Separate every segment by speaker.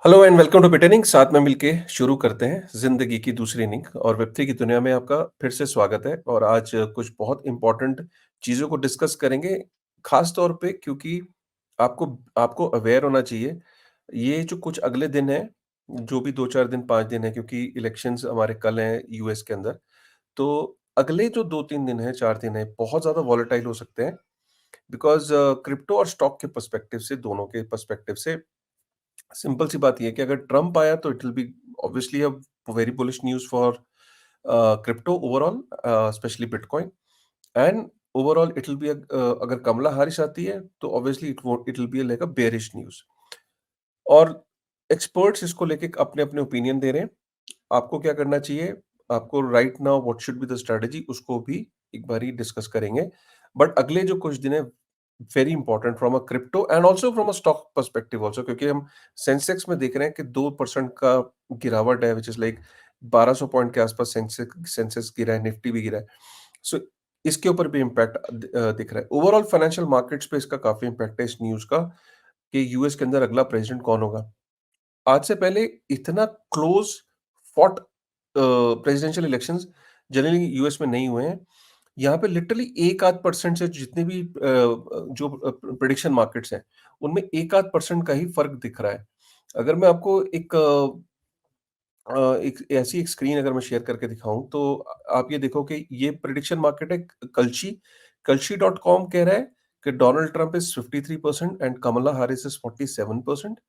Speaker 1: Hello and welcome to पिटेनिंग। साथ में मिलके शुरू करते हैं जिंदगी की दूसरी इनिंग। और वेब3 की दुनिया में आपका फिर से स्वागत है। और आज कुछ बहुत इंपॉर्टेंट चीज़ों को डिस्कस करेंगे, खास तौर पे क्योंकि आपको आपको अवेयर होना चाहिए। ये जो कुछ अगले दिन हैं, जो भी 2-4 दिन 5 दिन है, क्योंकि इलेक्शंस हमारे कल हैं यूएस के अंदर। तो अगले जो 2-3 दिन हैं, 4 दिन हैं, बहुत ज़्यादा वॉलेटाइल हो सकते हैं। बिकॉज़ क्रिप्टो और स्टॉक के पर्सपेक्टिव से, दोनों के पर्सपेक्टिव से सिंपल सी बात ये है कि अगर ट्रम्प आया तो it will B obviously a very bullish news for crypto overall, specially bitcoin. And overall it will B अगर कमला हारिस आती है तो obviously it will be like a bearish news. और एक्सपर्ट्स इसको लेके अपने-अपने ओपिनियन दे रहे हैं। आपको क्या करना चाहिए? आपको right now what should be the strategy, उसको भी एक बारी डिस्कस करेंगे। बट अगले जो कुछ दिन है, very important from a crypto and also from a stock perspective also, क्योंकि हम सेंसेक्स में देख रहे हैं कि 2% का गिरावट है, व्हिच इज लाइक 1200 पॉइंट के आसपास सेंसेक्स गिरा है, निफ्टी भी गिरा है। सो इसके ऊपर भी इम्पैक्ट दिख रहा है। ओवरऑल फाइनेंशियल मार्केट्स पे इसका काफी इम्पैक्ट है इस न्यूज़ का, कि यूएस के अंदर अगला प्रेसिडेंट कौन होगा। आज से पहले इतना close fought presidential elections generally US में नहीं हुए हैं। यहाँ पे लिटरली एक आध परसेंट से जितने भी जो प्रेडिक्शन मार्केट्स हैं, उनमें एक आध परसेंट का ही फर्क दिख रहा है। अगर मैं आपको एक ऐसी एक स्क्रीन अगर मैं शेयर करके दिखाऊं, तो आप ये देखो कि ये प्रेडिक्शन मार्केट है कल्ची। कल्ची डॉट कॉम कह रहा है कि Donald Trump is 53% and Kamala Harris is 47%।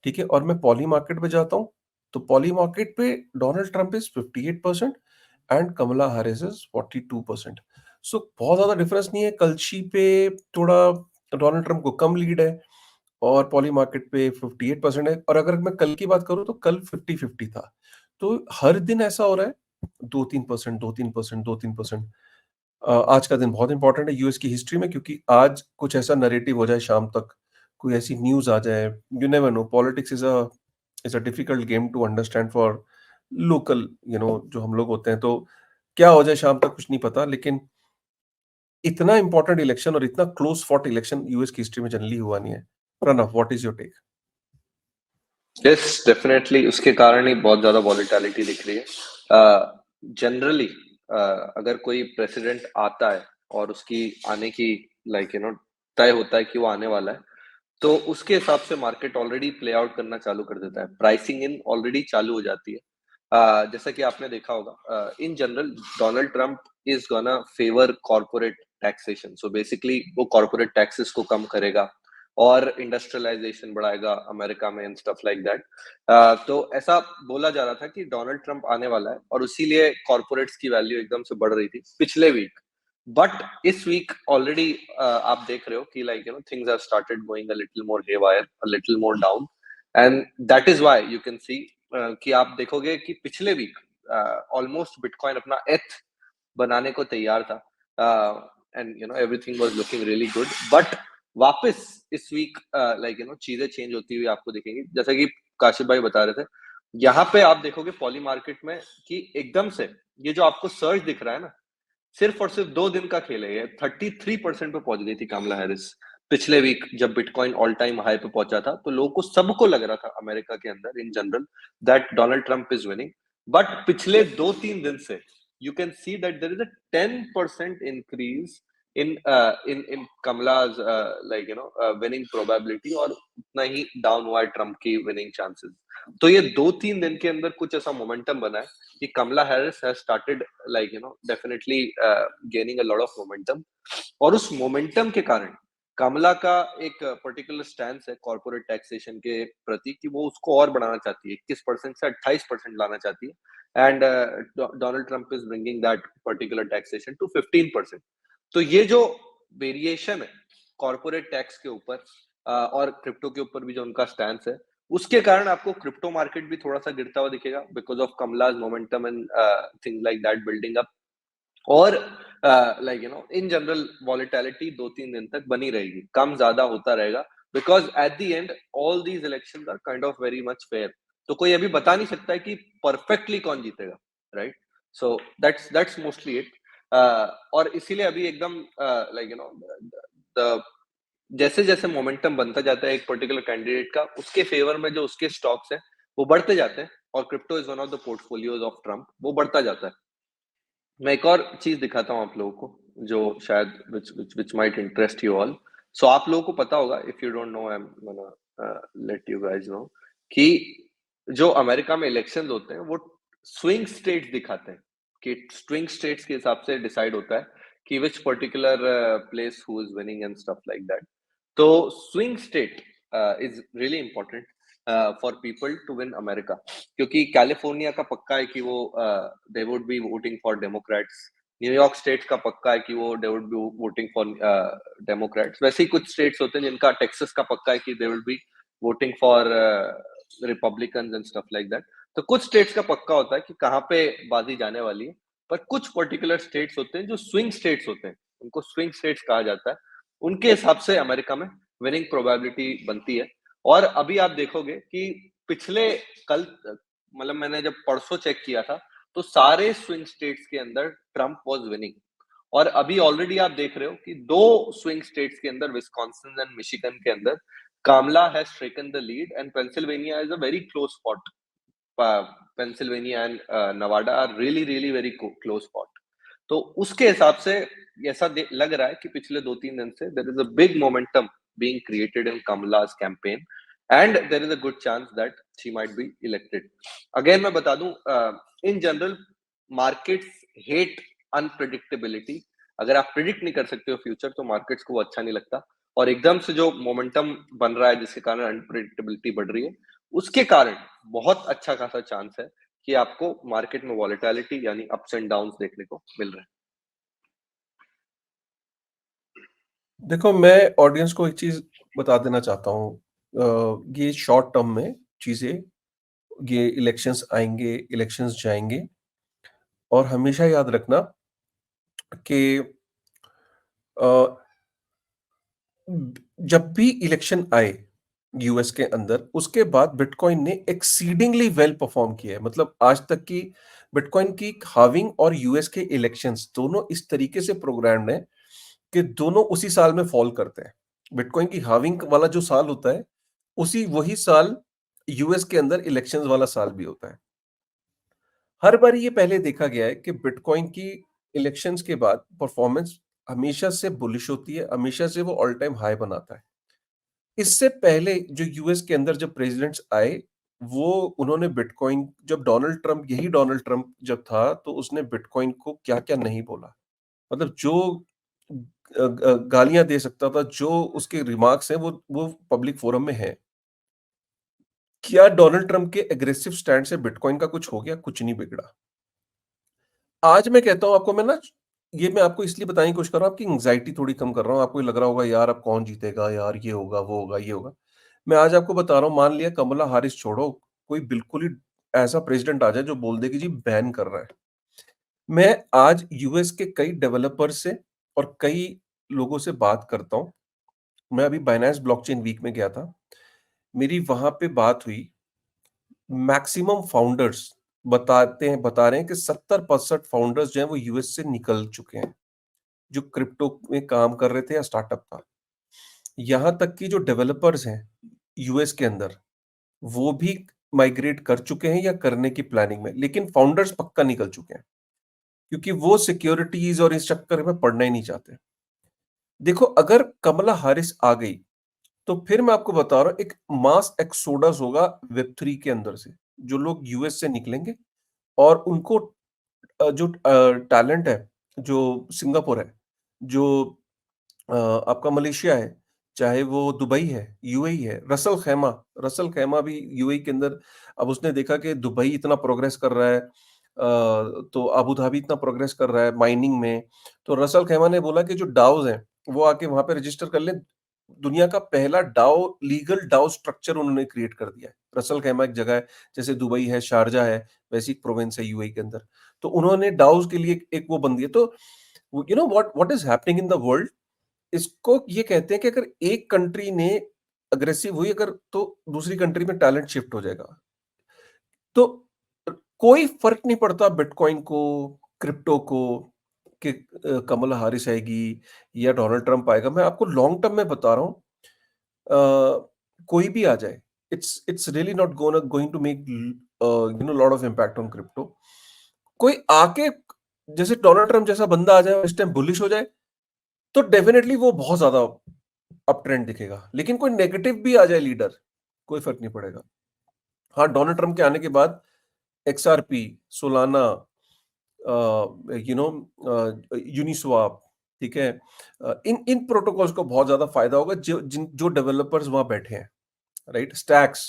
Speaker 1: ठीक है, और मैं पॉली मार्केट पे जाता हूँ, तो पॉली मार्केट पे Donald Trump is 58% and Kamala Harris is 42%। So बहुत ज्यादा डिफरेंस नहीं है। कल्ची पे थोड़ा डोनाल्ड ट्रंप को कम लीड है, और पॉली मार्केट पे 58% है। और अगर मैं कल की बात करूं तो कल 50-50 था। तो हर दिन ऐसा हो रहा है, 2-3%, 2-3%, 2-3%। आज का दिन बहुत इंपॉर्टेंट है यूएस की हिस्ट्री में, क्योंकि आज कुछ ऐसा नैरेटिव हो जाए शाम तक, कोई ऐसी न्यूज़ आ जाए। You never know, politics is a difficult game to understand for local, जो हम लोग होते हैं। तो क्या हो जाए शाम तक कुछ नहीं पता, लेकिन इतना इंपॉर्टेंट इलेक्शन और इतना क्लोज फॉट इलेक्शन यूएस की हिस्ट्री में जनरली हुआ नहीं है। Pranav, what is your take?
Speaker 2: Yes definitely उसके कारण ही बहुत ज्यादा वॉलेटिलिटी दिख रही है। जनरली अगर कोई प्रेसिडेंट आता है और उसकी आने की तय होता है कि वो आने वाला है, तो उसके हिसाब से मार्केट ऑलरेडी प्ले आउट करना चालू कर देता है, प्राइसिंग इन ऑलरेडी चालू हो जाती है। जैसा कि आपने देखा होगा, in general Donald Trump is gonna favour corporate taxation, so basically वो कॉर्पोरेट टैक्सेस को कम करेगा और इंडस्ट्रियलाइजेशन बढ़ाएगा अमेरिका में एंड स्टफ लाइक दैट। तो ऐसा बोला जा रहा था कि डोनाल्ड ट्रंप आने वाला है और इसीलिए कॉर्पोरेट्स की वैल्यू एकदम से बढ़ रही थी पिछले वीक। बट इस वीक ऑलरेडी आप देख रहे हो कि things have started going a little more haywire, a little more down, and that is why you can सी कि आप देखोगे कि पिछले वीक ऑलमोस्ट बिटकॉइन अपना एथ बनाने को तैयार था, and everything was looking really good. But वापस इस वीक चीजें चेंज होती हुई आपको दिखेंगी, जैसा कि काशिफ भाई बता रहे थे। यहाँ पे आप देखोगे पॉली मार्केट में कि एकदम से ये जो आपको सर्च दिख रहा है ना, सिर्फ और सिर्फ 2 दिन का खेल है। ये 33% पे पहुंच गई थी कमला हैरिस पिछले वीक, जब बिटकॉइन ऑल टाइम हाई पे पहुंचा था। तो लोगों को सबको लग रहा था अमेरिका के अंदर in general that Donald Trump is winning. But पिछले 2-3 दिन से you can see that there is a 10% increase in Kamala's winning probability, और उतना ही डाउन हुआ है ट्रंप की विनिंग चांसेस। तो ये 2-3 दिन के अंदर कुछ ऐसा मोमेंटम बना है कि Kamala Harris has started definitely gaining a lot of momentum. और उस मोमेंटम के कारण कमला का एक पर्टिकुलर स्टैंड है कॉर्पोरेट टैक्सेशन के प्रति, कि वो उसको और बढ़ाना चाहती है, 21% से 28% लाना चाहती है। And Donald Trump is bringing that particular taxation to 15%। तो ये जो वेरिएशन है कॉर्पोरेट टैक्स के ऊपर और क्रिप्टो के ऊपर भी जो उनका स्टैंड है, उसके कारण आपको क्रिप्टो मार्केट भी थोड़ा सा गिरता हुआ दिखेगा because of Kamla's momentum and things like that building up. और इन जनरल वॉलेटिलिटी 2-3 दिन तक बनी रहेगी, कम ज्यादा होता रहेगा, because at the end all these elections are kind of very much fair. तो कोई अभी बता नहीं सकता है कि परफेक्टली कौन जीतेगा, right? So that's mostly it. और इसीलिए अभी एकदम द जैसे-जैसे मोमेंटम बनता जाता है एक पर्टिकुलर कैंडिडेट का, उसके फेवर में जो उसके स्टॉक्स हैं, वो बढ़ते जाते हैं और crypto is one of the portfolios of Trump, वो बढ़ता जाता है। मैं एक और चीज़ दिखाता हूँ आप लोगों को, जो शायद which might interest you all. So आप लोगों को पता होगा, if you don't know, I am gonna let you guys know कि जो अमेरिका में इलेक्शंस होते हैं, वो स्विंग स्टेट्स दिखाते हैं कि स्विंग स्टेट्स के हिसाब से डिसाइड होता है कि which particular place who is winning and stuff like that. तो swing state is really important for people to win America, क्योंकि कैलिफोर्निया का पक्का है कि वो they would be voting for Democrats. New York state का पक्का है कि वो they would be voting for Democrats. वैसे ही कुछ स्टेट्स होते हैं जिनका, टेक्सास का पक्का है कि they will be voting for Republicans and stuff like that. तो कुछ स्टेट्स का पक्का होता है कि कहाँ पे बाजी जाने वाली है, पर कुछ पर्टिकुलर स्टेट्स होते हैं जो स्विंग स्टेट्स होते हैं, उनको स्विंग स्टेट्स कहा जाता है। उनके हिसाब से अमेरिका में विनिंग प्रोबेबिलिटी बनती है। और अभी आप देखोगे कि पिछले कल, मतलब मैंने जब परसों चेक किया था, तो सारे स्विंग स्टेट्स के अंदर ट्रम्प वाज़ विनिंग। और अभी ऑलरेडी आप देख रहे हो कि 2 स्विंग स्टेट्स के अंदर, विस्कॉन्सिन एंड मिशिगन के अंदर, Kamala has taken the lead and Pennsylvania is a very close fight. Pennsylvania and Nevada are really, really very close fight. तो उसके हिसाब से ऐसा लग रहा है कि पिछले 2-3 दिन से there is a big momentum being created in Kamala's campaign, and there is a good chance that she might be elected. Again, मैं बता दूं, in general, markets hate unpredictability. अगर आप प्रिडिक्ट नहीं कर सकते हो फ्यूचर, तो मार्केट्स को वो अच्छा नहीं लगता। और एकदम से जो मोमेंटम बन रहा है, जिसके कारण अनप्रिडिक्टेबिलिटी बढ़ रही है, उसके कारण बहुत अच्छा खासा चांस है कि आपको मार्केट में वॉलेटिलिटी यानी अप्स एंड डाउन्स देखने को मिल रहे हैं।
Speaker 1: देखो, मैं ऑडियंस को एक चीज़ बता देना चाहता हूँ। ये शॉर्ट टर्म में चीज़ें, ये इलेक्शंस आएँगे, इलेक्शंस जाएँगे और हमेशा याद रखना कि अ, जब भी इलेक्शन आए यूएस के अंदर, उसके बाद बिटकॉइन ने एक्सीडिंगली वेल परफॉर्म किया है। मतलब आज तक की बिटकॉइन की हाल्विंग और यूएस के इलेक्शंस दोनों इस तरीके से प्रोग्राम्ड हैं कि दोनों उसी साल में फॉल करते हैं। बिटकॉइन की हाल्विंग वाला जो साल होता है, उसी वही साल यूएस के अंदर इलेक्शंस वाला साल भी होता है। हर बार ये पहले देखा गया है कि बिटकॉइन की इलेक्शंस के बाद परफॉर्मेंस हमेशा से बुलिश होती है, हमेशा से वो ऑल टाइम हाई बनाता है। इससे पहले जो यूएस के अंदर जब प्रेसिडेंट्स आए, वो उन्होंने बिटकॉइन, जब डोनाल्ड ट्रम्प, यही डोनाल्ड ट्रम्प जब था, तो उसने बिटकॉइन को क्या-क्या नहीं बोला। मतलब जो गालियाँ दे सकता था, जो उसके रिमार्क्स हैं, वो पब्लिक फोरम में हैं। क्या डोनाल्ड ट्रम्प के एग्रेसिव स्टैंड से बिटकॉइन का कुछ हो गया? कुछ नहीं बिगड़ा। आज मैं कहता हूँ आपको, मैं ना, ये मैं आपको इसलिए बताने की कोशिश कर रहा हूँ, आपकी एंग्जायटी थोड़ी कम कर रहा हूँ। आपको ये लग रहा होगा, यार अब कौन जीतेगा यार, ये होगा, वो होगा, ये होगा। मैं आज आपको बता रहा हूँ, मान लिया कमला हारिस छोड़ो, कोई बिल्कुल ही ऐसा प्रेसिडेंट आ जाए जो बोल दे कि जी बैन कर रहा है। मैं आज यूएस के कई डेवलपर्स से और कई लोगों से बात करता हूँ। मैं अभी बाइनेंस ब्लॉकचेन वीक में गया था। मेरी वहाँ पे बात हुई। मैक्सिमम फाउंडर्स बता रहे हैं कि 70% फाउंडर्स जो हैं वो यूएस से निकल चुके हैं, जो क्रिप्टो में काम कर रहे थे या स्टार्टअप था। यहाँ तक कि जो डेवलपर्स हैं यूएस के अंदर, वो भी माइग्रेट कर चुके हैं या करने की प्लानिंग में, लेकिन फाउंडर्स पक्का निकल चुके हैं, क्योंकि वो सिक्योरिटीज़ और इस चक्कर में पड़ना ही नहीं चाहते। देखो, अगर कमला हैरिस आ गई, तो फिर मैं आपको बता रहा हूँ, एक मास एक्सोडस होगा वेब 3 के अंदर से। जो लोग यूएस से निकलेंगे और उनको जो टैलेंट है, जो सिंगापुर है, जो आपका मलेशिया है, चाहे वो दुबई है, यूएई है, रसल खैमा भी यूएई के अंदर। अब उसने देखा कि दुबई इतना प्रोग्रेस कर रहा है, तो अबू धाबी इतना प्रोग्रेस कर रहा है माइनिंग में, तो रसल खैमा ने बोला कि जो डाओज हैं, वो आके वहाँ पे रजिस्टर कर लें। दुनिया का पहला डाओ, लीगल डाओ स्ट्रक्चर उन्होंने क्रिएट कर दिया है। रसल खैमा एक जगह है, जैसे दुबई है, शारजा है, वैसी एक प्रोविंस है यूएई के अंदर। तो उन्होंने डाओज के लिए एक वो बन दिया। तो you know what is happening in the world, इसको ये कहते हैं कि अगर एक कंट्री ने अग्रेसिव हुई अगर, तो दूसरी कंट्री में टैलेंट शिफ्ट हो जाएगा। तो कोई फर्क नहीं पड़ता बिटकॉइन को, क्रिप्टो को, कि कमला हैरिस आएगी या डोनाल्ड ट्रम्प आएगा, मैं आपको लॉन्ग टर्म में बता रहा हूँ, कोई भी आ जाए, it's really not going to make lot of impact on crypto. कोई आके जैसे डोनाल्ड ट्रम्प जैसा बंदा आ जाए और इस टाइम बुलिश हो जाए, तो डेफिनेटली वो बहुत ज्यादा अप ट्रेंड दिखेगा। लेकिन कोई नेगेटिव भी आ जाए लीडर, कोई फर्क नहीं पड़ेगा। हाँ, डोनाल्ड ट्रम्प के आने के बाद एक्सआरपी, सोलाना, यूनिस्वाप, ठीक है, इन इन प्रोटोकॉल्स को बहुत ज्यादा फायदा होगा, जो डेवलपर्स वहां बैठे हैं, राइट। स्टैक्स,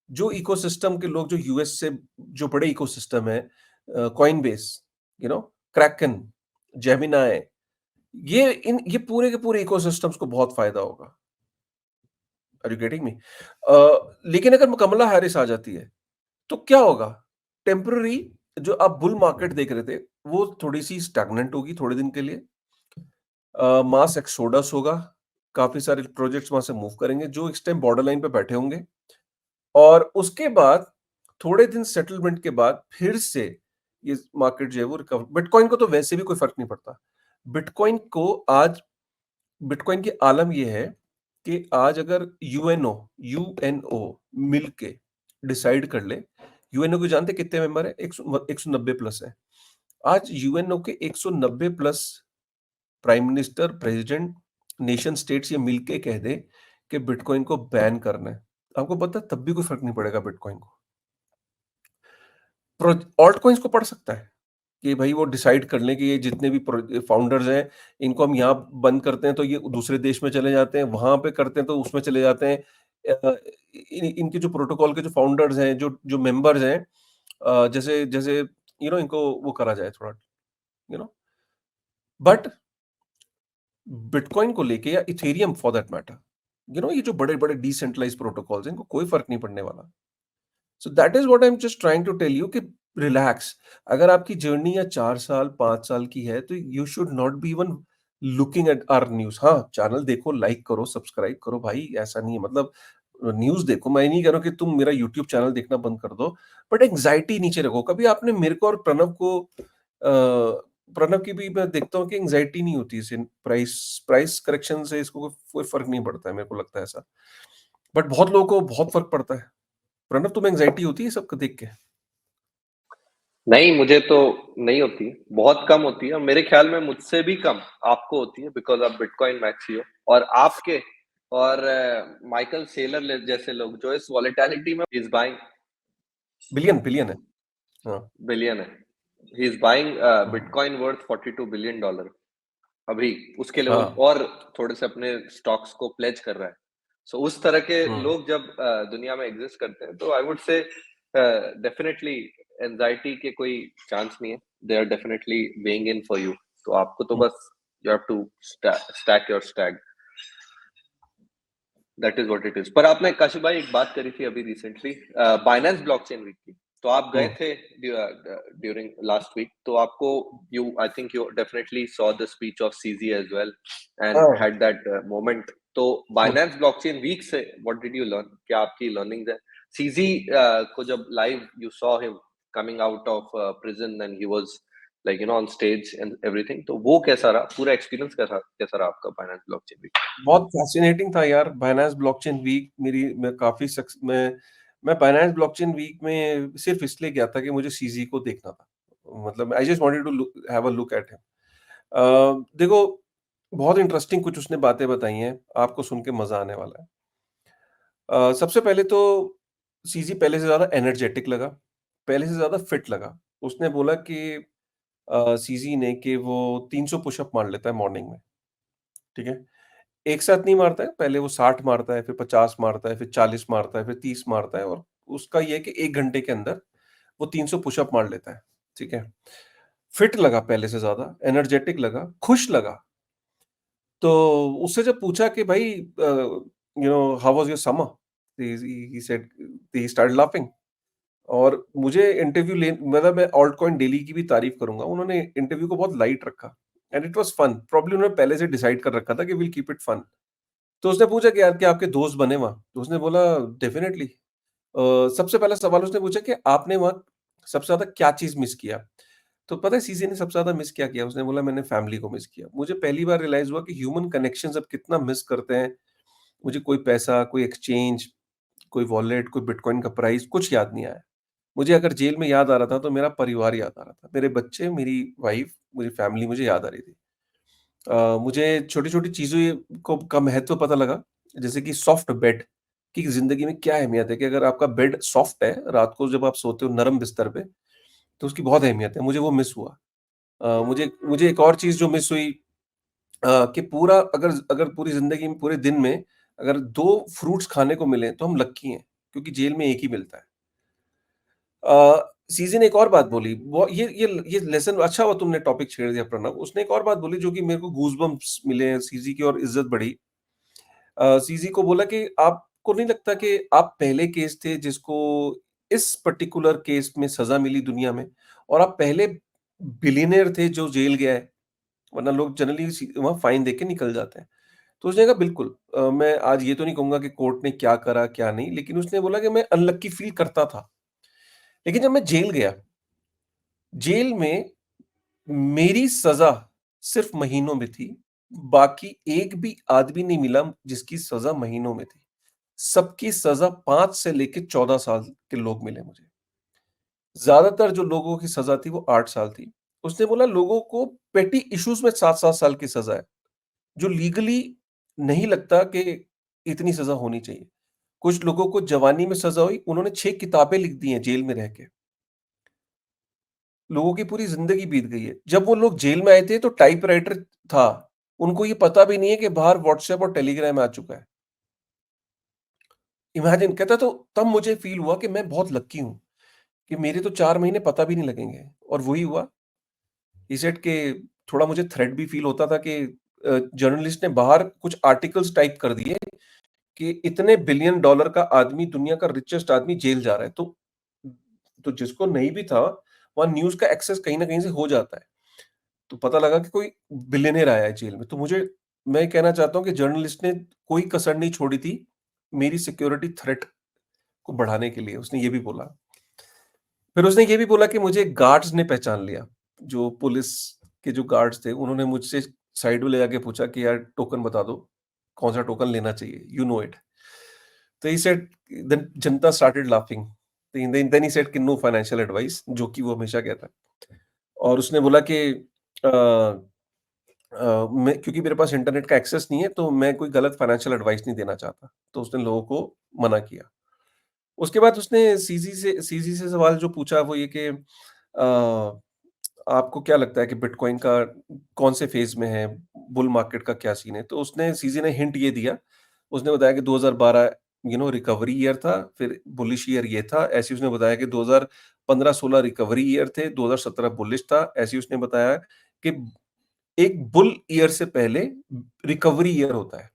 Speaker 1: जो इकोसिस्टम के लोग, जो यूएस से जो बड़े इकोसिस्टम है, कॉइनबेस, क्रैकन, जेमिनाई, ये पूरे के पूरे इकोसिस्टम्स को बहुत फायदा होगा। Are you getting me? लेकिन अगर कमला हैरिस आ जाती है, तो क्या होगा? टेम्पररी जो आप बुल मार्केट देख रहे थे, वो थोड़ी सी स्टैग्नेंट होगी थोड़े दिन के लिए। मास एक्सोडस होगा, काफी सारे प्रोजेक्ट्स वहां से मूव करेंगे जो इस टाइम बॉर्डर लाइन पे बैठे होंगे, और उसके बाद थोड़े दिन सेटलमेंट के बाद फिर से ये मार्केट जो है वो रिकवर। बिटकॉइन को तो वैसे भी कोई फर्क नहीं पड़ता। बिटकॉइन को आज बिटकॉइन की आलम यह है कि आज अगर यूएनओ मिल के डिसाइड कर ले, यूएनओ को जानते कितने मेंबर है? 190 प्लस है। आज यूएनओ के 190 plus prime minister, president, nation states ये मिलके कह दे कि बिटकॉइन को बैन करना है, आपको पता है तब भी कोई फर्क नहीं पड़ेगा बिटकॉइन को। ऑल्ट कॉइन्स को पड़ सकता है कि भाई वो डिसाइड कर लें कि ये जितने भी फाउंडर्स हैं, इनको हम यहाँ बंद करते हैं तो ये दूसरे देश में चले जाते हैं, वहां पे करते हैं तो उसमें चले जाते हैं। इनके जो प्रोटोकॉल के जो फाउंडर्स हैं, जो मेंबर्स हैं, जैसे जैसे इनको वो करा जाए थोड़ा, यू नो बट बिटकॉइन को लेके या इथेरियम फॉर दैट मैटर, ये जो बड़े बड़े डिसेंट्रलाइज प्रोटोकॉल्स हैं, इनको कोई फर्क नहीं पड़ने वाला। So that is what I am just trying to tell you कि रिलैक्स। अगर आपकी जर्नी या 4 साल 5 साल की है, तो you should not be even looking at our news. हाँ, चैनल देखो, लाइक करो, सब्सक्राइब करो भाई, ऐसा नहीं है, मतलब न्यूज देखो। मैं नहीं कह रहा हूं कि तुम मेरा यूट्यूब चैनल देखना बंद कर दो, बट एंग्जाइटी नीचे रखो। कभी आपने मेरे को और प्रणव की भी मैं देखता हूँ कि एंग्जाइटी नहीं होती इसे, प्राइस प्राइस करेक्शन से इसको कोई फर्क नहीं पड़ता है, मेरे को लगता है ऐसा। बट बहुत लोगों को बहुत फर्क पड़ता है। प्रणव, तुम्हें एंग्जाइटी होती है सबको देख के?
Speaker 2: नहीं, मुझे तो नहीं होती, बहुत कम होती है। मेरे ख्याल में मुझसे भी कम आपको होती है, बिकॉज़ आप बिटकॉइन मैक्सी हो। और आपके और माइकल सेलर जैसे लोग जो इस वॉलेटिलिटी में इज बाइंग
Speaker 1: बिलियन बिलियन है। हाँ।
Speaker 2: बिलियन है, he is buying
Speaker 1: hmm,
Speaker 2: bitcoin worth $42 billion अभी उसके लेवल,
Speaker 1: हाँ।
Speaker 2: और थोड़े से अपने स्टॉक्स को प्लेज कर रहा है। सो उस तरह के
Speaker 1: हम्म।
Speaker 2: लोग जब दुनिया में एग्जिस्ट करते हैं, तो I would say definitely anxiety के कोई चांस नहीं है। They are definitely weighing in for you. तो आपको तो
Speaker 1: हम्म,
Speaker 2: बस you have to stack your stag. That is what it is. पर आपने काशिफ भाई एक बात करी थी अभी रिसेंटली, बाइनेंस ब्लॉकचेन वीक की। तो आप गए
Speaker 1: हम्म,
Speaker 2: थे ड्यूरिंग लास्ट वीक, तो आपको you I think you definitely saw the speech of CZ as well and
Speaker 1: हाँ।
Speaker 2: Had that moment. तो
Speaker 1: हम्म,
Speaker 2: बाइनेंस ब्लॉकचेन वीक से व्हाट डिड यू लर्न? क्या आपकी लर्निंग्स है? सीजी को जब live you saw him coming out of prison and he was like on stage and everything, तो वो कैसा रहा? पूरा एक्सपीरियंस कैसा कैसा रहा आपका बाइनेंस ब्लॉकचेन वीक?
Speaker 1: बहुत फैसिनेटिंग था यार बाइनेंस ब्लॉकचेन वीक। मैं काफी मैं बाइनेंस ब्लॉकचेन वीक में सिर्फ इसलिए गया था कि मुझे सीजी को देखना था। मतलब I just wanted to have a look at him. देखो, बहुत इंटरेस्टिंग कुछ उसने बातें बताई हैं, आपको सुन के मजा आने वाला है। सबसे पहले तो सीजी पहले से ज्यादा एनर्जेटिक लगा, पहले से ज्यादा फिट लगा। उसने बोला कि सीजी ने कि वो 300 पुशअप मार लेता है मॉर्निंग में, ठीक है। एक साथ नहीं मारता है, पहले वो 60 मारता है, फिर 50 मारता है, फिर 40 मारता है, फिर 30 मारता है, और उसका ये है कि 1 घंटे के अंदर वो 300 पुशअप मार लेता है, ठीक है। फिट लगा पहले से ज़्यादा, एनर्जेटिक लगा, खुश लगा। तो उससे जब पूछा कि भाई how was your summer? He said, he started laughing. और मुझे इंटरव्यू ले मतलब मैं ऑल्टकॉइन डेली की भी तारीफ करूँगा। उन्होंने इंटरव्यू को बहुत लाइट रखा and it was fun. Probably उन्होंने पहले से डिसाइड कर रखा था कि विल कीप इट फन। तो उसने पूछा कि यार क्या आपके दोस्त बने वहाँ? तो उसने बोला डेफिनिटली। सबसे पहला सवाल उसने पूछा कि आपने वहाँ सबसे ज़्यादा क्या चीज़ मिस किया? तो पता है सीज़ी ने सबसे ज़्यादा मिस क्या किया? उसने बोला मैंने फैमिली को मिस किया। मुझे पहली बार रियलाइज़ हुआ कि ह्यूमन कनेक्शंस अब कितना मिस करते हैं। मुझे कोई पैसा, कोई एक्सचेंज, कोई वॉलेट, कोई बिटकॉइन का प्राइस कुछ याद नहीं आया। मुझे अगर जेल में याद आ रहा था तो मेरा परिवार याद आ रहा था। मेरे बच्चे, मेरी वाइफ़, मेरी फैमिली मुझे याद आ रही थी। मुझे छोटी-छोटी चीज़ें को का महत्व पता लगा, जैसे कि सॉफ्ट बेड की ज़िंदगी में क्या अहमियत है कि अगर आपका बेड सॉफ्ट है, रात को जब आप सोते हो नरम बिस्तर पे, तो उसकी बहुत अहमियत है। मुझे वो मिस हुआ। मुझे मुझे एक और चीज़ जो मिस हुई कि पूरा अगर अगर पूरी ज़िंदगी में, पूरे दिन में अगर 2 फ्रूट्स खाने को मिलें, तो हम लकी हैं, क्योंकि जेल में 1 ही मिलता है। सीज़ी ने एक और बात बोली, वो ये लेसन अच्छा हुआ तुमने टॉपिक छेड़ दिया प्रणव। उसने एक और बात बोली जो कि मेरे को गूज़बम्प्स मिले, सीज़ी की और इज़्ज़त बढ़ी। सीज़ी को बोला कि आपको नहीं लगता कि आप पहले केस थे जिसको इस पर्टिकुलर केस में सज़ा मिली दुनिया में, और आप पहले बिलियनेयर थे जो जेल गया है, वरना लोग जनरली वहाँ फाइन देके निकल जाते हैं। तो उसने कहा बिल्कुल, मैं आज ये तो नहीं कहूँगा कि कोर्ट ने क्या करा, क्या नहीं, लेकिन उसने बोला कि मैं अनलकी फ़ील करता था। लेकिन जब मैं जेल गया, जेल में मेरी सज़ा सिर्फ़ महीनों में थी, बाकी एक भी आदमी नहीं मिला जिसकी सज़ा महीनों में थी। सबकी सज़ा 5 से लेके 14 साल के लोग मिले मुझे। ज़्यादातर जो लोगों की सज़ा थी वो 8 साल थी। उसने बोला लोगों को पेटी इश्यूज़ में 7-7 साल की सज़ा है, जो लीगली नहीं लगता कि इतनी सज़ा होनी चाहिए। कुछ लोगों को जवानी में सज़ा हुई, उन्होंने 6 किताबें लिख दी हैं जेल में रह के। लोगों की पूरी ज़िंदगी बीत गई है। जब वो लोग जेल में आए थे तो टाइपराइटर था। उनको ये पता भी नहीं है कि बाहर व्हाट्सएप और टेलीग्राम आ चुका है। इमेजिन, कहता तो तब मुझे फ़ील हुआ कि मैं बहुत लकी हूँ, कि मेरे तो 4 महीने पता भी नहीं लगेंगे, और वही हुआ। ही सेड के थोड़ा मुझे थ्रेट भी फ़ील होता था कि जर्नलिस्ट ने बाहर कुछ आर्टिकल्स टाइप कर दिए कि इतने बिलियन डॉलर का आदमी, दुनिया का रिचेस्ट आदमी जेल जा रहा है। तो जिसको नहीं भी था, वहाँ न्यूज़ का एक्सेस कहीं न कहीं से हो जाता है। तो पता लगा कि कोई बिलियनेयर आया है जेल में। तो मैं ये कहना चाहता हूँ कि जर्नलिस्ट ने कोई कसर नहीं छोड़ी थी, मेरी सिक्योरिटी थ्रेट को बढ़ाने के लिए। उसने ये भी बोला। फिर उसने ये भी बोला कि मुझे गार्ड्स ने पहचान लिया। जो पुलिस के जो गार्ड्स थे, उन्होंने मुझसे साइड में ले जाके पूछा कि यार टोकन बता दो, कौन-सा टोकन लेना चाहिए? You know it. तो ही सेड, देन जनता started laughing. Then he said कि नो फाइनेंशियल एडवाइस, जो कि वो हमेशा कहता है। और उसने बोला कि अ मैं, क्योंकि मेरे पास इंटरनेट का एक्सेस नहीं है, तो मैं कोई गलत फाइनेंशियल एडवाइस नहीं देना चाहता। तो उसने लोगों को मना किया। उसके बाद उसने सीजी से सवाल जो पूछा वो ये कि आपको क्या लगता है कि बिटकॉइन का कौन से फेज़ में है? बुल मार्केट का क्या सीन है? तो उसने सीजी ने हिंट ये दिया। उसने बताया कि 2012 रिकवरी ईयर था, फिर बुलिश ईयर ये था। ऐसे ही उसने बताया कि 2015-16 रिकवरी ईयर थे, 2017 बुलिश था। ऐसे ही उसने बताया कि एक बुल ईयर से पहले रिकवरी ईयर होता है।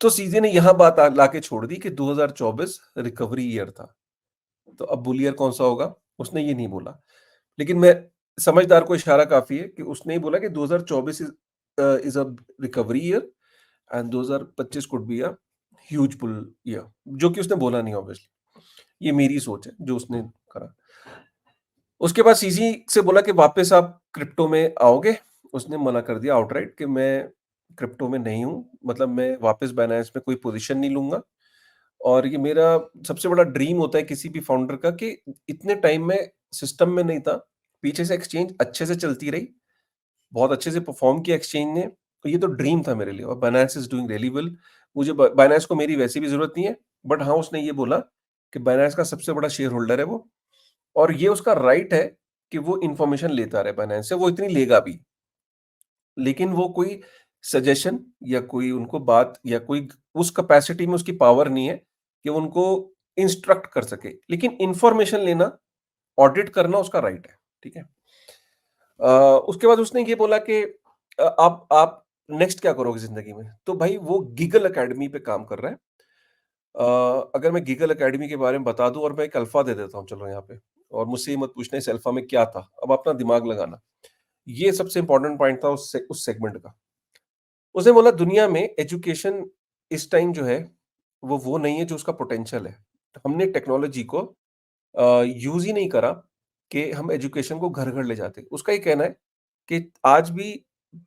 Speaker 1: तो सीजे ने यहाँ बात लाके छोड़ दी कि 2024 रिकवरी ईयर था। तो अब बुल ईयर कौन-सा होगा? उसने ये नहीं बोला। लेकिन मैं समझदार को इशारा काफ़ी है कि उसने ही बोला कि 2024 is a recovery year and 2025 could be a huge bull year, जो कि उसने बोला नहीं ऑब्वियसली। ये मेरी सोच है जो उसने करा। उसके बाद सीजी से बोला कि वापस आप क्रिप्टो में आओगे? उसने मना कर दिया आउटराइट कि मैं क्रिप्टो में नहीं हूँ, मतलब मैं वापस बायनेंस में कोई पोज़ीशन नहीं लूँगा, और ये मेरा सबसे बड़ा ड्रीम होता है किसी भी फाउंडर का कि इतने टाइम में सिस्टम में नहीं था, पीछे से एक्सचेंज अच्छे से चलती रही, बहुत अच्छे से परफ़ॉर्म किया एक्सचेंज ने, तो ये तो ड्रीम था मेरे लिए, और Binance is doing really well. मुझे ब बायनेंस को मेरी वैसे भी ज़रूरत नहीं है, बट हाँ, उसने ये बोला कि बायनेंस का सबसे बड़ा शेयर होल्डर है वो, और ये उसका राइट है कि वो इन्फॉर्मेशन लेता रहे बायनेंस से, वो इतनी लेगा भी। लेकिन वो कोई सजेशन या कोई उनको बात या कोई उस कैपेसिटी में उसकी पावर नहीं है कि वो उनको इंस्ट्रक्ट कर सके। लेकिन इन्फॉर्मेशन लेना, ऑडिट करना उसका राइट है, ठीक है? अ, उसके बाद उसने ये बोला कि आप नेक्स्ट क्या करोगे ज़िंदगी में? तो भाई वो गीगल अकेडमी पे काम कर रहा है। अगर मैं गीगल अकेडमी के बारे में बता दूँ, और मैं एक अल्फ़ा दे देता हूँ चलो यहाँ पे, और मुझसे ये मत पूछना इस अल्फ़ा में क्या था? अब अपना दिमाग लगाना। ये सबसे इम्पोर्टेंट पॉइंट था उस सेगमेंट का। उसने बोला दुनिया में एजुकेशन इस टाइम जो है, वो नहीं है जो उसका पोटेंशियल है। हमने टेक्नोलॉजी को यूज़ ही नहीं करा कि हम एजुकेशन को घर-घर ले जाते हैं। उसका ये कहना है कि आज भी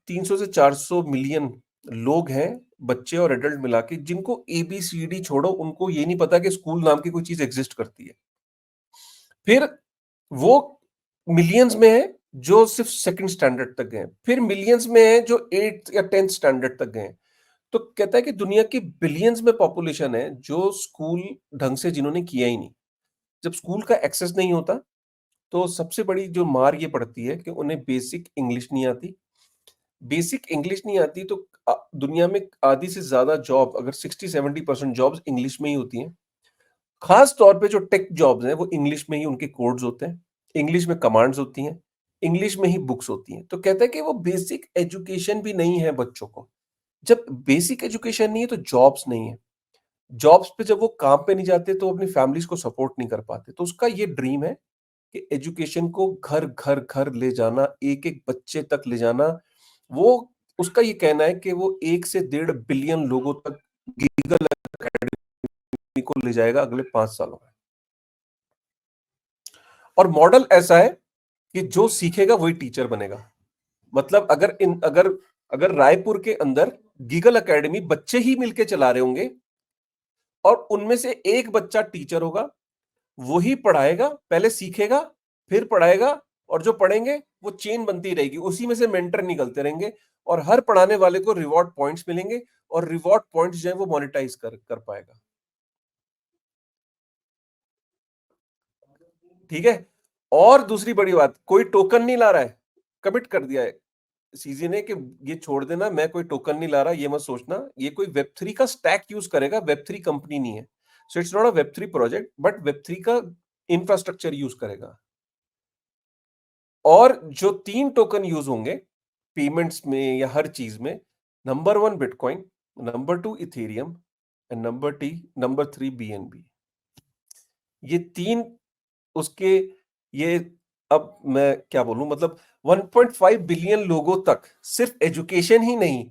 Speaker 1: 300 से 400 मिलियन लोग हैं, बच्चे और एडल्ट मिला के, जिनको एबीसीडी छोड़ो, उनको ये नहीं पता कि स्कूल नाम की कोई चीज़ एग्ज़िस्ट करती है। फिर वो मिलियंस में हैं जो सिर्फ़ सेकंड स्टैंडर्ड तक गए हैं। फिर मिलियंस में हैं जो 8th या 10th स्टैंडर्ड तक गए हैं। तो कहता है कि दुनिया की बिलियंस में पॉपुलेशन है जो स्कूल ढंग से जिन्होंने किया ही नहीं। जब स्कूल का एक्सेस नहीं होता, तो सबसे बड़ी जो मार ये पड़ती है कि उन्हें बेसिक इंग्लिश नहीं आती। बेसिक इंग्लिश नहीं आती तो दुनिया में आधी से ज़्यादा जॉब, अगर 60-70% जॉब्स इंग्लिश में ही होती हैं। खास तौर पे जो टेक जॉब्स हैं, वो इंग्लिश में ही उनके कोड्स होते हैं, इंग्लिश में कमांड्स होती हैं, इंग्लिश में ही बुक्स होती हैं। तो कहता है कि वो बेसिक एजुकेशन भी नहीं है बच्चों को। जब बेसिक एजुकेशन नहीं है तो जॉब्स नहीं है। जॉब्स पे जब वो काम पे नहीं जाते तो अपनी फैमिलीज़ को सपोर्ट नहीं कर पाते। तो उसका ये ड्रीम है कि एजुकेशन को घर ले जाना, एक-एक बच्चे तक ले जाना। वो उसका ये कहना है कि वो 1 से 1.5 बिलियन लोगों तक गीगल एकेडमी को ले जाएगा अगले 5 सालों में। और मॉडल ऐसा है कि जो सीखेगा वही टीचर बनेगा। मतलब अगर अगर रायपुर के अंदर गीगल एकेडमी बच्चे ही मिलके चला रहे होंगे और उनमें से एक बच्चा टीचर होगा, वही पढ़ाएगा, पहले सीखेगा, फिर पढ़ाएगा, और जो पढ़ेंगे वो चेन बनती रहेगी, उसी में से मेंटर निकलते रहेंगे और हर पढ़ाने वाले को रिवॉर्ड पॉइंट्स मिलेंगे और रिवॉर्ड पॉइंट्स जो है वो मोनेटाइज कर पाएगा। ठीक है। और दूसरी बड़ी बात, कोई टोकन नहीं ला रहा है, कमिट कर दिया है सीजी ने कि ये छोड़ देना, मैं कोई टोकन नहीं ला रहा, ये मत सोचना, ये कोई वेब3 का स्टैक यूज करेगा, वेब3 कंपनी नहीं है। So it's not a Web3 project, but Web3 का इंफ्रास्ट्रक्चर यूज करेगा। और जो 3 टोकन यूज होंगे पेमेंट्स में या हर चीज में, number 1 bitcoin, number 2 Ethereum and number 3 BNB. ये 3 उसके ये अब मैं क्या बोलूं, मतलब 1.5 बिलियन लोगों तक सिर्फ एजुकेशन ही नहीं,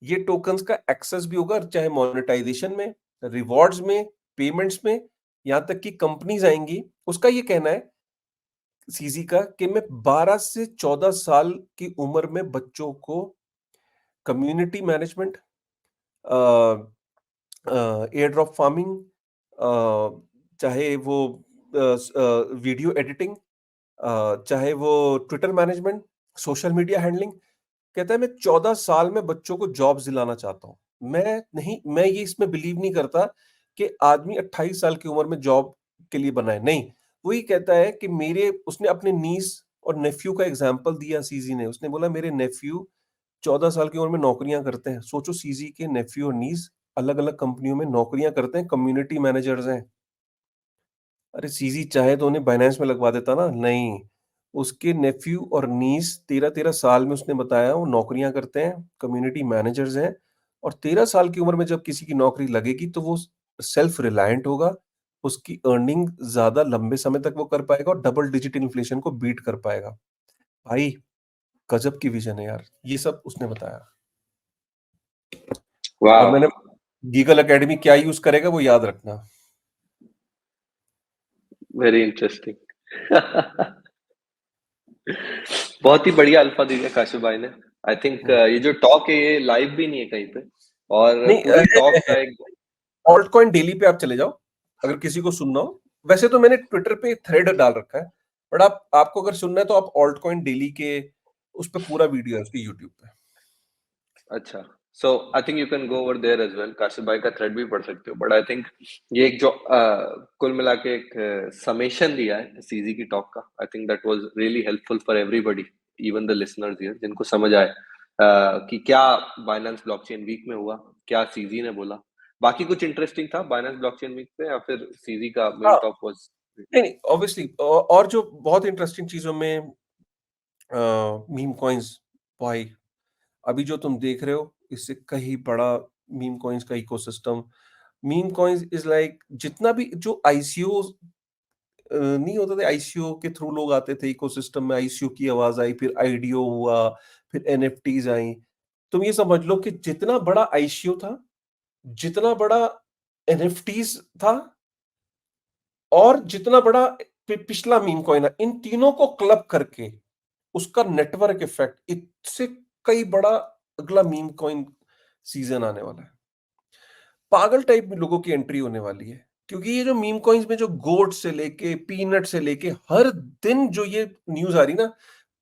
Speaker 1: ये टोकन्स का एक्सेस भी होगा, चाहे मोनेटाइजेशन में, रिवॉर्ड्स में, पेमेंट्स में, यहां तक कि कंपनीज आएंगी। उसका ये कहना है सीजी का कि मैं 12 से 14 साल की उम्र में बच्चों को community management, air drop farming, चाहे वो वीडियो एडिटिंग, चाहे वो Twitter management, social media handling, कहता है मैं 14 साल में बच्चों को जॉब्स दिलाना चाहता हूँ। मैं ये इसमें बिलीव नहीं करता कि आदमी 28 साल की उम्र में जॉब के लिए बना है। नहीं, वो ये कहता है कि मेरे उसने अपने नीस और नेफ्यू का एग्जांपल दिया सीजी ने। उसने बोला मेरे नेफ्यू 14 साल की उम्र में नौकरियां करते हैं। सोचो सीजी के नेफ्यू और नीस अलग-अलग कंपनियों में नौकरियां करते हैं, कम्युनिटी मैनेजर्स हैं। अरे सीजी चाहे तो उन्हें बाइनेंस में लगवा देता ना, नहीं। उसके नेफ्यू और नीस 13-13 साल में उसने बताया वो नौकरियां करते हैं, कम्युनिटी मैनेजर्स हैं, और 13 साल की उम्र में जब किसी की नौकरी लगेगी तो वो सेल्फ रिलायंट होगा, उसकी अर्निंग ज़्यादा लंबे समय तक वो कर पाएगा और डबल डिजिट इन्फ्लेशन को बीट कर पाएगा। भाई, गज़ब की विज़न है यार, ये सब उसने बताया। और
Speaker 2: वाह!
Speaker 1: मैंने गीगल अकेडमी क्या यूज़ करेगा वो याद रखना।
Speaker 2: Very interesting. बहुत ही बढ़िया अल्फा दिया काशिफ भाई ने। आई थिंक
Speaker 1: हुँ।
Speaker 2: ये जो टॉक है ये लाइव भी नहीं है कहीं पे, और
Speaker 1: नहीं,
Speaker 2: पूरी टॉक का एक
Speaker 1: ऑल्टकॉइन डेली पे आप चले जाओ, अगर किसी को सुनना हो। वैसे तो मैंने ट्विटर पे थ्रेड डाल रखा है, बट आपको अगर सुनना है तो आप ऑल्टकॉइन डेली के उस पे पूरा वीडियो है उसके यूट्यूब पे।
Speaker 2: अच्छा, so I think you can go over there as well. Kashif भाई का थ्रेड भी पढ़ सकते हो, बट आई थिंक ये एक जो कुल मिला के एक समेशन दिया है सीज़ी की टॉक का, I think that was really helpful for everybody, even the listeners here, जिनको समझ आए कि क्या बाइनेंस ब्लॉकचेन वीक में हुआ, क्या सीज़ी ने बोला। बाकी कुछ इंटरेस्टिंग था बाइनेंस ब्लॉकचेन वीक पे, या फिर सीज़ी का मेन
Speaker 1: हाँ,
Speaker 2: टॉक वाज़
Speaker 1: नहीं, ऑब्वियसली और जो बहुत इंटरेस्टिंग चीज़ों में मीम कॉइन्स, भाई, अभी जो तुम देख रहे हो इससे कहीं बड़ा मीम कॉइन्स का ecosystem. Meme coins is like जितना भी जो आईसीओ नहीं होते थे, आईसीओ के थ्रू लोग आते थे इकोसिस्टम में, आईसीओ की आवाज़ आई, फिर आईडीओ हुआ, फिर एनएफटीज़ आई। तुम ये समझ लो कि जितना बड़ा आईसीओ था, जितना बड़ा एनएफटीज़ था, और जितना बड़ा पिछला मीम कॉइन है, इन तीनों को क्लब करके उसका नेटवर्क इफेक्ट, इससे कई बड़ा अगला मीम कॉइन सीजन आने वाला है। पागल टाइप में लोगों की एंट्री होने वाली है, क्योंकि ये जो मीम कॉइन्स में जो गोट से लेके पीनट से लेके हर दिन जो ये न्यूज आ रही ना,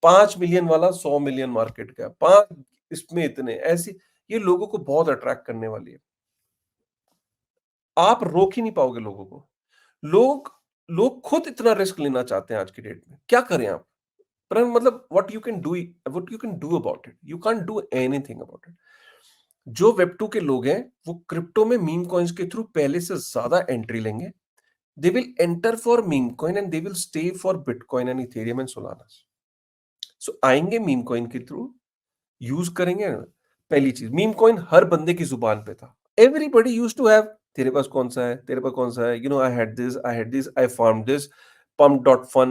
Speaker 1: 5 मिलियन वाला 100 मिलियन मार्केट का, 5 इसमें इतने ऐसी, ये लोगों को बहुत अट्रैक्ट करने वाली है। आप रोक ही नहीं पाओगे लोगों को। लोग लोग खुद इतना रिस्क लेना चाहते हैं आज की डेट में। क्या करें आप? पर मतलब what you can do about it? You can't do anything about it. जो वेब 2 के लोग हैं, वो क्रिप्टो में मीम कॉइन्स के थ्रू पहले से ज्यादा एंट्री लेंगे। They will enter for meme coin and they will stay for bitcoin and ethereum and Solana. So आएंगे मीम कॉइन के थ्रू, यूज करेंगे। पहली चीज, मीम कॉइन हर बंदे की जुबान पे था। एवरीबॉडी यूज्ड टू हैव, तेरे पास कौन सा है, तेरे पास कौन सा है, I had this, I farm this, pump dot fun.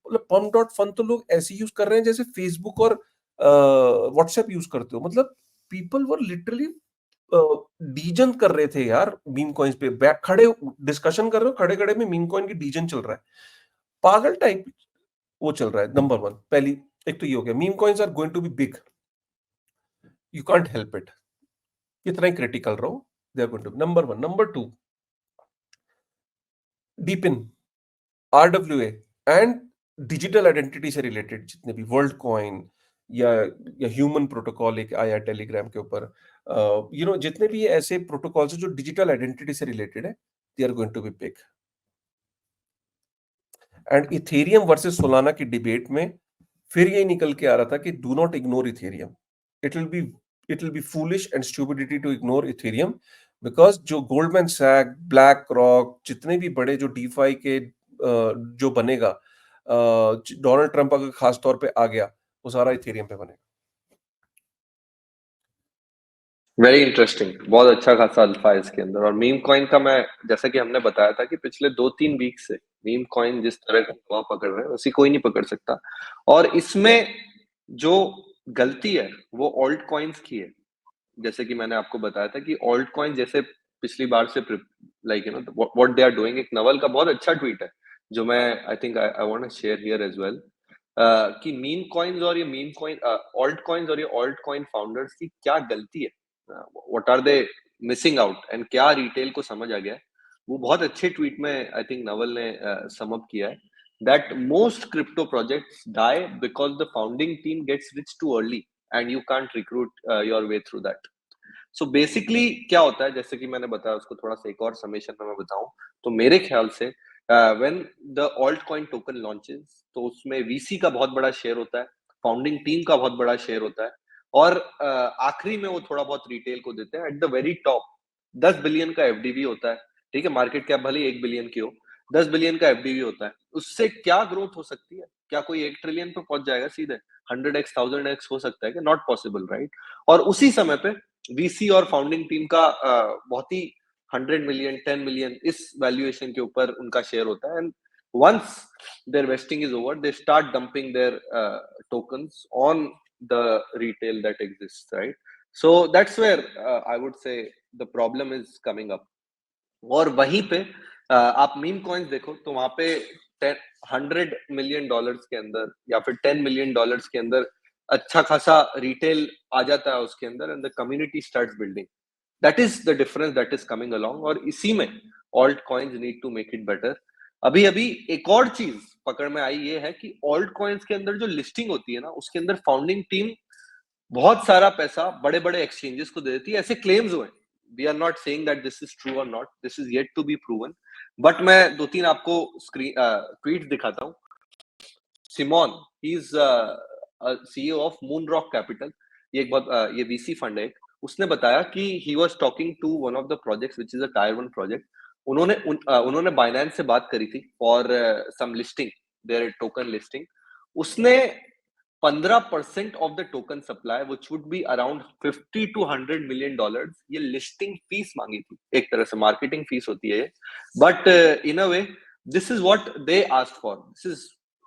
Speaker 1: मतलब पम्प डॉट फन तो लोग ऐसे यूज कर रहे हैं जैसे फेसबुक और व्हाट्सएप यूज करते हो। मतलब पीपल वर लिटरली डीजन कर रहे थे यार मीम कॉइन्स पे, खड़े डिस्कशन कर रहे हो, खड़े खड़े में मीम कॉइन की डीजन चल रहा है। पागल टाइप वो चल रहा है। नंबर वन, पहली, एक तो ये हो गया, meme coins are going to be big, you can't help it. कितना ही क्रिटिकल रहो, they are going to. Number one. Number two, DePIN, RWA and digital identity से रिलेटेड जितने भी वर्ल्ड कॉइन या ह्यूमन प्रोटोकॉल एक आया टेलीग्राम के ऊपर, जितने भी ऐसे प्रोटोकॉल्स हैं जो डिजिटल आइडेंटिटी से रिलेटेड है, they are going to be big. And Ethereum versus Solana की डिबेट में फिर यही निकल के आ रहा था कि do not ignore Ethereum. It will be it will be foolish and stupidity to ignore Ethereum, because जो गोल्डमैन सैक, ब्लैक रॉक, जितने भी बड़े जो डीफाई के जो बनेगा, डोनाल्ड ट्रंप अगर खास तौर पे आ गया, वो सारा इथेरियम पे बनेगा।
Speaker 2: वेरी इंटरेस्टिंग, बहुत अच्छा खासा अल्फा है इसके अंदर। और मीम कॉइन का मैं, जैसा कि हमने बताया था कि पिछले 2-3 वीक से मीम कॉइन जिस तरह का हवा पकड़ रहे हैं उसी कोई नहीं पकड़ सकता। और इसमें जो गलती है वो ऑल्ट कॉइन्स की है। जैसे कि मैंने आपको बताया था कि ऑल्ट कॉइन जैसे पिछली बार से like what they are doing, एक नवल का बहुत अच्छा ट्वीट है जो मैं I think I want to share here as well, कि मीम कॉइन्स और ये मीम कॉइन ऑल्ट कॉइन्स और ये ऑल्ट कॉइन फाउंडर्स की क्या गलती है, what are they missing out, and क्या रिटेल को समझ आ गया है। वो बहुत अच्छे ट्वीट में आई थिंक नवल ने सम अप किया है that most crypto projects die because the founding team gets rich too early and you can't recruit your way through that. So basically क्या होता है, जैसे कि मैंने बताया, उसको थोड़ा सा एक और समेशन में मैं बताऊं तो मेरे ख्याल से when the altcoin token launches तो उसमें VC का बहुत बड़ा शेयर होता है, फाउंडिंग टीम का बहुत बड़ा शेयर होता है, और आखिरी में वो थोड़ा बहुत रिटेल को देते हैं। At the very top 10 billion का एफडीवी होता है, ठीक है, मार्केट कैप भले 1 बिलियन की हो, 10 बिलियन का एफडीवी होता है। उससे क्या ग्रोथ हो सकती है? क्या कोई 1 ट्रिलियन पे पहुंच जाएगा सीधे? 100x 1000x हो सकता है कि नॉट पॉसिबल, राइट? और उसी समय पे वीसी और फाउंडिंग टीम का बहुत ही 100 मिलियन 10 मिलियन इस वैल्यूएशन के ऊपर उनका शेयर होता है। And once their vesting is over they start dumping their tokens on the retail that exists, right? So that's where I would say the problem is coming up. और वहीं पे आप मीम कॉइन्स देखो तो वहां पे 100 मिलियन डॉलर्स के अंदर या फिर 10 मिलियन डॉलर्स के अंदर अच्छा खासा रिटेल आ जाता है उसके अंदर, and the community starts building. That is the difference that is coming along, और इसी में altcoins need to make it better. अभी अभी एक और चीज पकड़ में आई, ये है कि ऑल्ट कॉइन्स के अंदर जो लिस्टिंग होती है ना, उसके अंदर फाउंडिंग टीम बहुत सारा पैसा बड़े बड़े एक्सचेंजेस को दे देती है, ऐसे क्लेम्स हुए। We are not saying that this is true और not, this is yet to be proven, but मैं दो तीन आपको स्क्रीन ट्वीट दिखाता हूँ। Simon, he is CEO of Moon Rock Capital, ये एक बहुत ये वीसी फंड है एक। उसने बताया कि he was talking to one of the projects which is a tier 1 project. उन्होंने बाइनेंस से बात करी थी for some listing, their token listing. उसने 15% of the token supply which would be around 50 to 100 million dollars, ये listing fees मांगी थी। एक तरह से मार्केटिंग फीस होती है, but in a way this is what they asked for. This is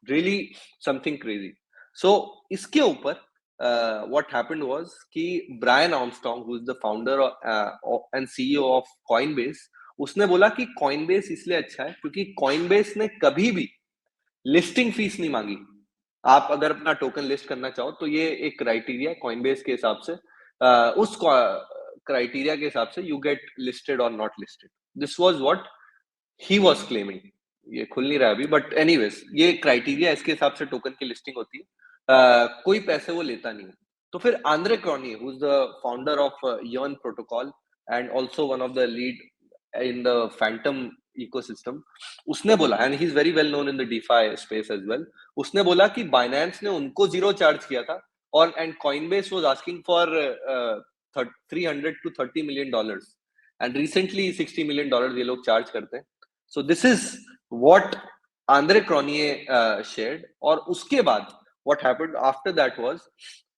Speaker 2: really something crazy. So इसके ऊपर what happened was कि Brian Armstrong, who is the founder and CEO of Coinbase, उसने बोला कि Coinbase इसलिए अच्छा है क्योंकि Coinbase ने कभी भी लिस्टिंग फीस नहीं मांगी। आप अगर अपना टोकन लिस्ट करना चाहो तो ये एक क्राइटेरिया कॉइनबेस के हिसाब से, उस क्राइटेरिया के हिसाब से यू गेट लिस्टेड और not listed. This was what he was claiming. ये खुल नहीं रहा अभी, बट एनीवेज ये क्राइटेरिया, इसके हिसाब से टोकन की लिस्टिंग होती है। कोई पैसे वो लेता नहीं है। तो फिर Andre Cronje, who is the founder of Yearn protocol and also one of the lead in the Fantom ecosystem, उसने बोला, and he is very well known in the DeFi space as well, उसने बोला कि Binance ने उनको zero charge किया था, और and Coinbase was asking for $300 to $30 million, and recently $60 million ये लोग चार्ज करते हैं। So this is what Andre Cronje shared. और उसके बाद what happened after that was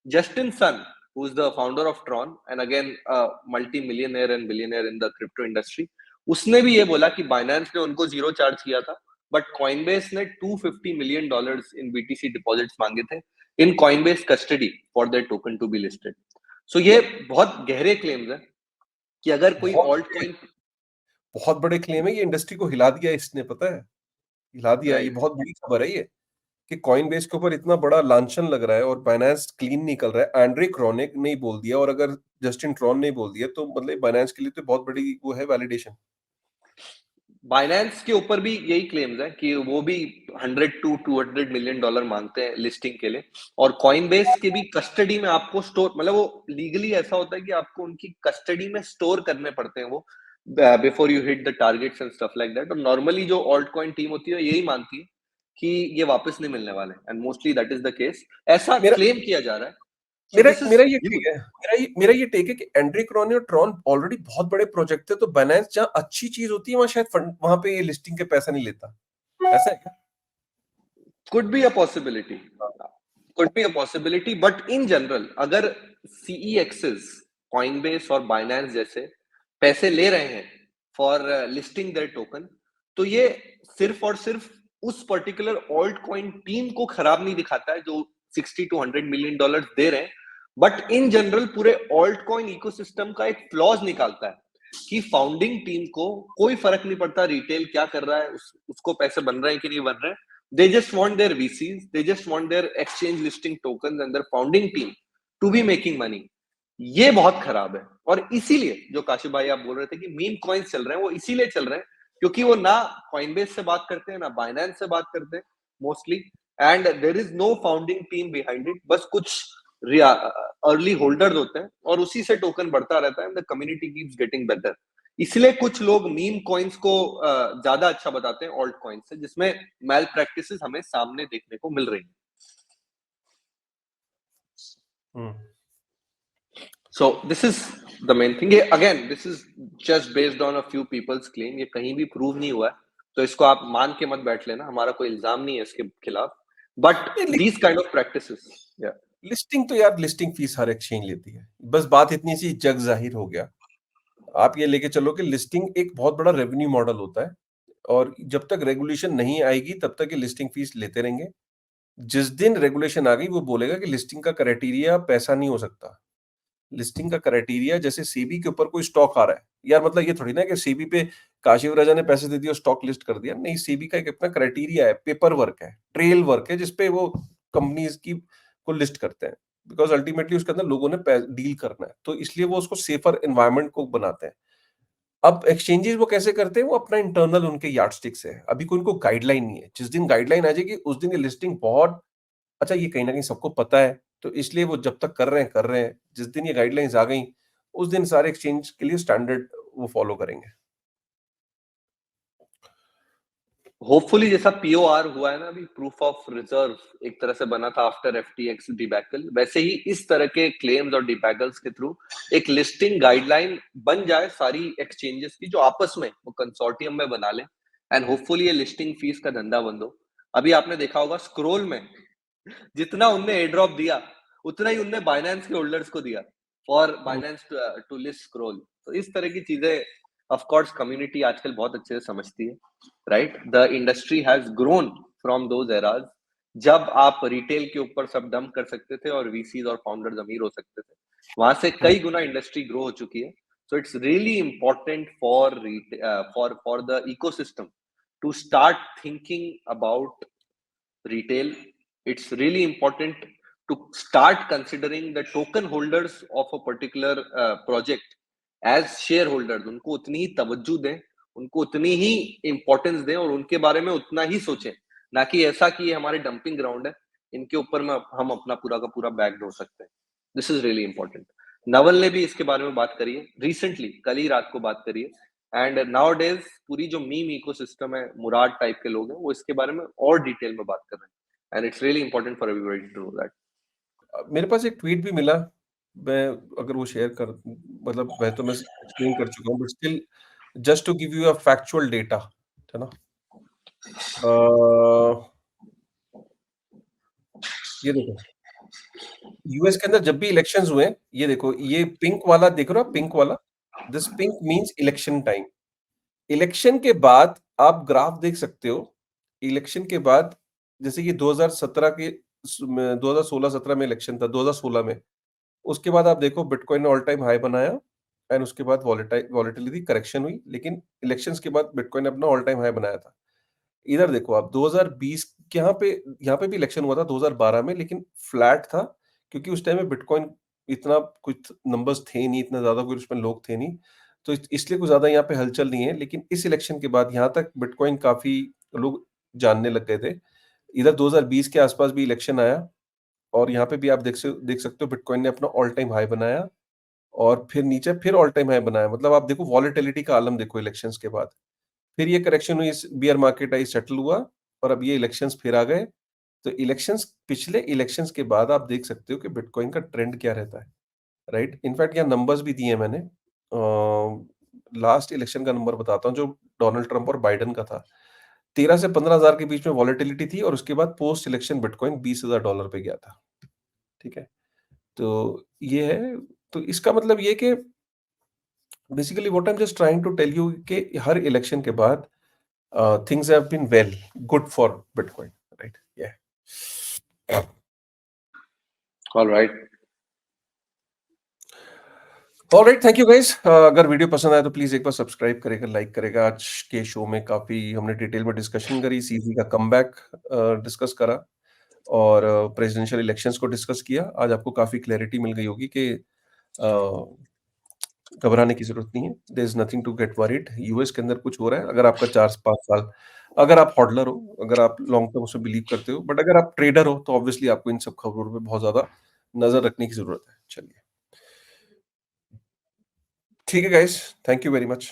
Speaker 2: Justin Sun, who is the founder of Tron and again a multi-millionaire and billionaire in the crypto industry, उसने भी ये बोला कि Binance ने उनको जीरो चार्ज किया था, बट Coinbase ने $250 million in BTC deposits मांगे थे in Coinbase custody for their token to be listed. So ये बहुत गहरे क्लेम्स हैं कि अगर कोई ऑल्ट कॉइन,
Speaker 1: बहुत बड़े क्लेम है, ये इंडस्ट्री को हिला दिया इसने, पता है, हिला दिया। ये
Speaker 2: राइट,
Speaker 1: बहुत बड़ी खबर है ये, कि कॉइनबेस के ऊपर इतना बड़ा लांछन लग रहा है और बाइनेंस क्लीन निकल रहा है। एंड्रे क्रोनिक ने बोल दिया, और अगर जस्टिन ट्रॉन ने बोल दिया तो मतलब बाइनेंस के लिए तो बहुत बड़ी वो है वैलिडेशन।
Speaker 2: बाइनेंस के ऊपर भी यही क्लेम्स है कि वो भी $100 to $200 million मांगते हैं लिस्टिंग के लिए, और कॉइनबेस के भी कस्टडी में आपको स्टोर, मतलब वो लीगली ऐसा होता है कि आपको उनकी कस्टडी में स्टोर करने पड़ते हैं वो, before you hit the targets and stuff like that. और नॉर्मली जो ऑल्ट कॉइन टीम होती है यही मानती है कि ये वापस नहीं मिलने वाले, and mostly that is the case, ऐसा
Speaker 1: मेरा
Speaker 2: क्लेम किया जा रहा है। सो
Speaker 1: मेरा
Speaker 2: दिस इज
Speaker 1: मेरा ये टेक
Speaker 2: ह्यूज।
Speaker 1: है, मेरा ये टेक है कि एंड्रे क्रोनी और ट्रॉन ऑलरेडी बहुत बड़े प्रोजेक्ट थे, तो बाइनेंस जहां अच्छी चीज होती है वहां शायद फंड, वहां पे ये लिस्टिंग के पैसा नहीं लेता। ऐसा है क्या?
Speaker 2: Could be a possibility. Could be a possibility, but in general, अगर CEXs, Coinbase और Binance जैसे पैसे ले रहे हैं for listing their token, तो ये सिर्फ और सिर्फ उस पर्टिकुलर ऑल्ट कॉइन टीम को खराब नहीं दिखाता है जो $60 to $100 million दे रहे हैं, बट इन जनरल पूरे ऑल्ट कॉइन इकोसिस्टम का एक फ्लॉज निकालता है कि फाउंडिंग टीम को कोई फर्क नहीं पड़ता रिटेल क्या कर रहा है, उसको पैसे बन रहे हैं कि नहीं बन रहे हैं। They just want their VCs, they just want their exchange listing tokens and their founding team to be making money. ये बहुत खराब है, और इसीलिए जो काशिफ भाई आप बोल रहे थे कि मीम कॉइन्स चल रहे हैं, वो इसीलिए चल रहे हैं क्योंकि वो ना कॉइनबेस से बात करते हैं ना बाइनेंस से बात करते हैं mostly, and there is no founding team behind it. बस कुछ अर्ली होल्डर्स होते हैं और उसी से टोकन बढ़ता रहता है, and the community keeps getting better. इसलिए कुछ लोग मीम कॉइन्स को ज्यादा अच्छा बताते हैं ऑल्ट कॉइन्स से, जिसमें मैल प्रैक्टिसेस हमें सामने देखने को मिल रही हैं। So this is the main thing. Again this is just based on a few people's claim, ये कहीं भी प्रूव नहीं हुआ है, तो इसको आप मान के मत बैठ लेना, हमारा कोई इल्जाम नहीं है इसके खिलाफ, but these kind of practices.
Speaker 1: Listing तो यार, लिस्टिंग फीस हर एक्सचेंज लेती है, बस बात इतनी सी जग जाहिर हो गया। आप ये लेके चलो कि लिस्टिंग एक बहुत बड़ा रेवेन्यू मॉडल होता है, और जब तक रेगुलेशन नहीं आएगी तब तक ये लिस्टिंग फीस लेते रहेंगे। जिस दिन रेगुलेशन आ गई वो बोलेगा कि लिस्टिंग का क्राइटेरिया पैसा नहीं हो सकता। लिस्टिंग का क्राइटेरिया, जैसे सेबी के ऊपर कोई स्टॉक आ रहा है यार, मतलब ये थोड़ी ना कि सेबी पे काशिफ राजा ने पैसे दे दिए और स्टॉक लिस्ट कर दिया। नहीं, सेबी का एक अपना क्राइटेरिया है, पेपर वर्क है, ट्रेल वर्क है, जिसपे वो कंपनीज की को लिस्ट करते हैं, बिकॉज अल्टीमेटली उसके अंदर लोगों ने डील करना है, तो इसलिए वो उसको सेफर एनवायरनमेंट को बनाते हैं। अब एक्सचेंजेस वो कैसे करते हैं, वो अपना इंटरनल उनके यार्डस्टिक्स है, अभी कोई उनको गाइडलाइन नहीं है। जिस दिन गाइडलाइन आ जाएगी उस दिन ये लिस्टिंग बहुत अच्छा, ये कहीं ना कहीं सबको पता है, तो इसलिए वो जब तक कर रहे हैं। जिस दिन ये गाइडलाइंस आ गई उस दिन सारे एक्सचेंज के लिए स्टैंडर्ड वो फॉलो करेंगे।
Speaker 2: होपफुली जैसा पीओआर हुआ है ना अभी, प्रूफ ऑफ रिजर्व एक तरह से बना था आफ्टर एफटीएक्स डिबैकल, वैसे ही इस तरह के क्लेम्स और डिबैकल्स के थ्रू एक लिस्टिंग गाइडलाइन बन जाए सारी एक्सचेंजेस की, जो आपस में वो कंसोर्टियम में बना ले, एंड होपफुली ये लिस्टिंग फीस का धंधा बंद हो। अभी आपने देखा होगा स्क्रोल में जितना उनने एयर ड्रॉप दिया उतना ही उनने बाइनेंस के होल्डर्स को दिया for Binance to list Scroll. तो इस तरह की चीजें ऑफ कोर्स कम्युनिटी आजकल बहुत अच्छे से समझती है, right. The industry has grown from those eras जब आप रिटेल के ऊपर सब डंप कर सकते थे और वीसीज और फाउंडर्स अमीर हो सकते थे, वहां से कई गुना इंडस्ट्री ग्रो हो चुकी है। So it's really important for the ecosystem to start thinking about retail, it's really important to start considering the token holders of a particular project as shareholders. उनको उतनी ही तवज्जो दें, उनको उतनी ही इम्पोर्टेंस दें और उनके बारे में उतना ही सोचें, ना कि ऐसा कि ये हमारे डंपिंग ग्राउंड है, इनके ऊपर में हम अपना पूरा का पूरा बैग ढो सकते हैं। This is really important. Naval ने भी इसके बारे में बात करी है रिसेंटली, कल ही रात को बात करी है। एंड नाउ डेज पूरी जो मीम इकोसिस्टम है, मुराद टाइप के लोग हैं, वो इसके बारे में और डिटेल में बात कर रहे हैं। And it's really important for everybody to know that.
Speaker 1: मेरे पास एक ट्वीट भी मिला, मैं अगर वो शेयर कर मतलब मैं तो मैं एक्सप्लेन कर चुका हूँ but still just to give you a factual data, है ना? अ, ये देखो, यूएस के अंदर जब भी इलेक्शंस हुए, ये देखो, ये पिंक वाला देख रहे हो आप, पिंक वाला? This pink means election time. Election के बाद आप ग्राफ देख सकते हो, इलेक्शन के बाद जैसे कि 2017 के 2016-17 में इलेक्शन था, 2016 में। उसके बाद आप देखो बिटकॉइन ने ऑल टाइम हाई बनाया एंड उसके बाद वॉलेटिलिटी करेक्शन हुई, लेकिन इलेक्शंस के बाद बिटकॉइन ने अपना ऑल टाइम हाई बनाया था। इधर देखो आप 2020 के यहाँ पे भी इलेक्शन हुआ था 2012 में, लेकिन फ्लैट था क्योंकि उस टाइम में बिटकॉइन इतना कुछ नंबर्स थे नहीं, इतना ज़्यादा कोई उसमें लोग थे नहीं। तो इसलिए कुछ ज़्यादा यहाँ पे हलचल नहीं है, लेकिन इस इलेक्शन के बाद यहाँ तक बिटकॉइन काफ़ी लोग जानने लग गए थे। इधर 2020 के आसपास भी इलेक्शन आया और यहाँ पे भी आप देख सकते हो बिटकॉइन ने अपना ऑल टाइम हाई बनाया और फिर नीचे फिर ऑल टाइम हाई बनाया। मतलब आप देखो वॉलेटिलिटी का आलम देखो इलेक्शंस के बाद। फिर ये करेक्शन हुई, बियर मार्केट आई, सेटल हुआ और अब ये इलेक्शंस फिर आ गए। तो इलेक्शंस पिछले इलेक्शंस के बाद आप देख सकते हो कि बिटकॉइन का ट्रेंड क्या रहता है, राइट? इनफैक्ट यहाँ नंबर्स भी दिए हैं मैंने। लास्ट इलेक्शन का नंबर बताता हूँ जो डोनाल्ड ट्रम्प और बाइडेन का था। 13 से 15,000 के बीच में वॉलेटिलिटी थी और उसके बाद पोस्ट इलेक्शन बिटकॉइन $20,000 पे गया था, ठीक है? तो ये है, तो इसका मतलब ये कि basically what I am just trying to tell you कि हर इलेक्शन के बाद things have been good for Bitcoin, right? Yeah.
Speaker 2: Alright.
Speaker 1: All right, thank you guys. अगर वीडियो पसंद आया तो प्लीज एक बार सब्सक्राइब करेगा, लाइक करेगा। आज के शो में काफी हमने डिटेल में डिस्कशन करी, सीजी का कमबैक डिस्कस करा और प्रेसिडेंशियल इलेक्शंस को डिस्कस किया। आज आपको काफी क्लैरिटी मिल गई होगी कि घबराने की जरूरत नहीं है। There is nothing to get worried. US के अंदर कुछ हो रहा है, अगर आपका 4-5 साल, अगर आप हॉडलर हो, अगर आप लॉन्ग टर्म उसमें बिलीव करते हो, बट अगर आप ट्रेडर हो तो ऑब्वियसली आपको इन सब खबरों पे बहुत ज्यादा नजर रखने की जरूरत है। चलिए, ठीक है guys, thank you very much.